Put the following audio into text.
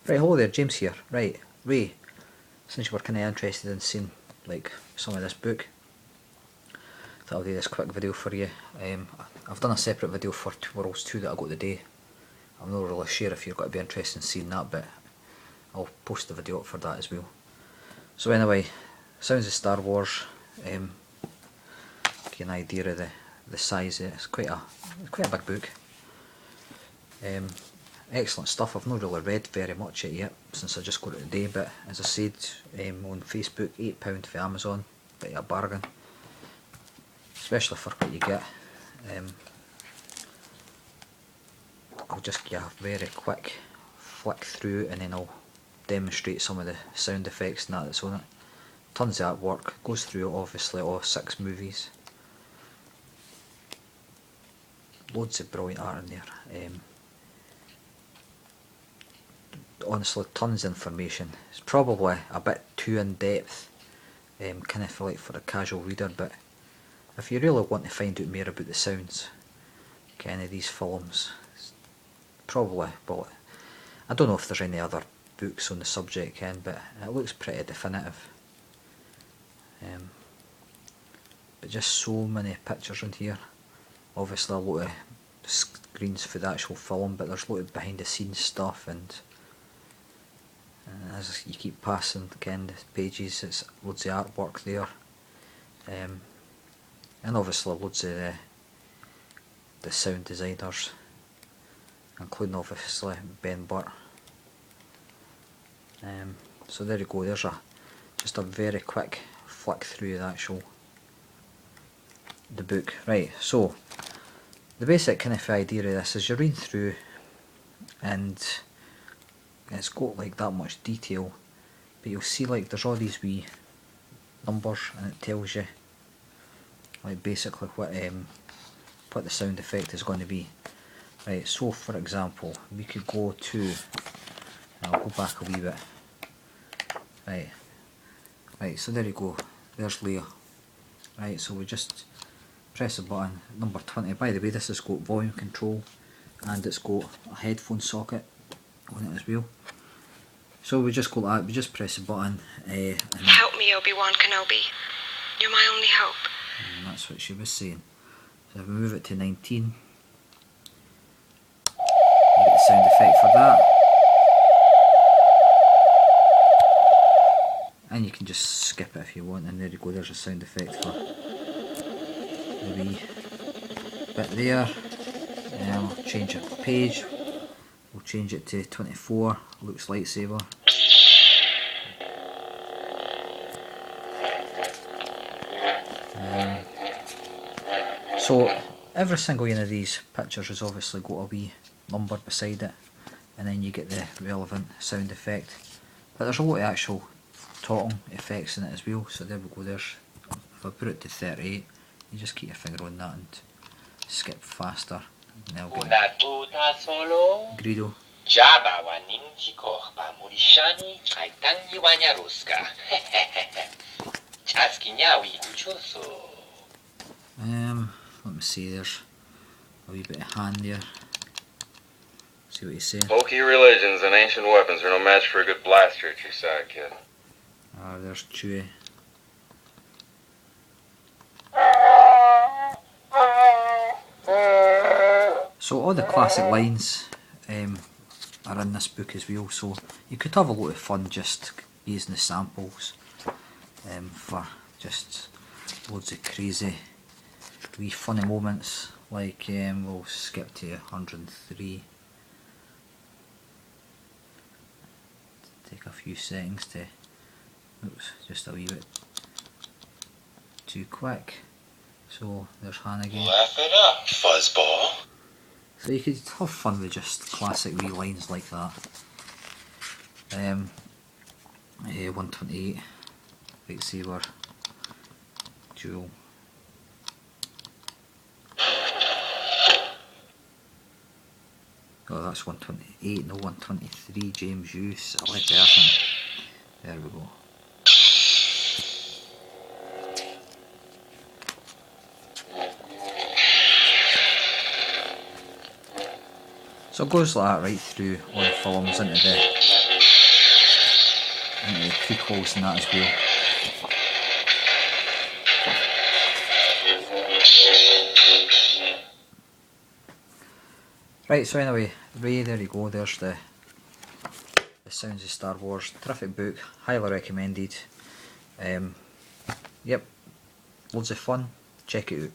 Right, hello there, James here. Right, Ray, since you were kind of interested in seeing like some of this book, thought I'll do this quick video for you. I've done a separate video for Worlds 2 that I got today. I'm not really sure if you're going to be interested in seeing that, but I'll post the video up for that as well. So anyway, Sounds of Star Wars. Give you an idea of the size. It's quite a big book. Excellent stuff. I've not really read very much it yet since I just got it today, but as I said on Facebook, £8 for Amazon, bit of a bargain, especially for what you get. I'll just give you a very quick flick through and then I'll demonstrate some of the sound effects and that's on it. Tons of artwork, goes through obviously all 6 movies. Loads of brilliant art in there. Honestly, tons of information. It's probably a bit too in depth, kind of for a casual reader, but if you really want to find out more about the sounds kind of these films, probably, but I don't know if there's any other books on the subject, Ken, but it looks pretty definitive. But just so many pictures in here. Obviously a lot of screens for the actual film, but there's a lot of behind the scenes stuff, and as you keep passing again the pages, it's loads of artwork there, and obviously loads of the sound designers, including obviously Ben Burtt. So there you go, there's just a very quick flick through the book. Right, so the basic kind of idea of this is you're reading through and it's got like that much detail, but you'll see like there's all these wee numbers and it tells you like basically what the sound effect is going to be. Right, so for example we could go to, I'll go back a wee bit. Right, so there you go, there's Leia. Right, so we just press the button, number 20. By the way, this has got volume control and it's got a headphone socket on it as well. So we just go like that, we just press the button. And help me, Obi-Wan Kenobi. You're my only hope. And that's what she was saying. So if we move it to 19, you get the sound effect for that. And you can just skip it if you want, and there you go, there's a sound effect for the wee bit there. We'll change it page, we'll change it to 24, Luke's lightsaber. So every single one of these pictures has obviously got a wee number beside it, and then you get the relevant sound effect. But there's a lot of actual talking effects in it as well, so there we go, there's, if I put it to 38, you just keep your finger on that and skip faster, and I'll get Greedo. Let me see, there's a wee bit of hand there. See what he's saying. Bulky religions and ancient weapons are no match for a good blaster at your side, kid. There's Chewie. So all the classic lines are in this book as well, so you could have a lot of fun just using the samples for just loads of crazy wee funny moments, like we'll skip to 103. Take a few seconds to, oops, just a wee bit too quick. So there's Han again. Laugh it up, fuzzball. So you could have fun with just classic wee lines like that. 128, lightsaber, duel. Oh, that's 128, no 123, James Use, I like that. There we go. So it goes like that right through all the films into into the prequels and that as well. Right, so anyway, Ray, there you go, there's the Sounds of Star Wars. Terrific book, highly recommended. Yep, loads of fun, check it out.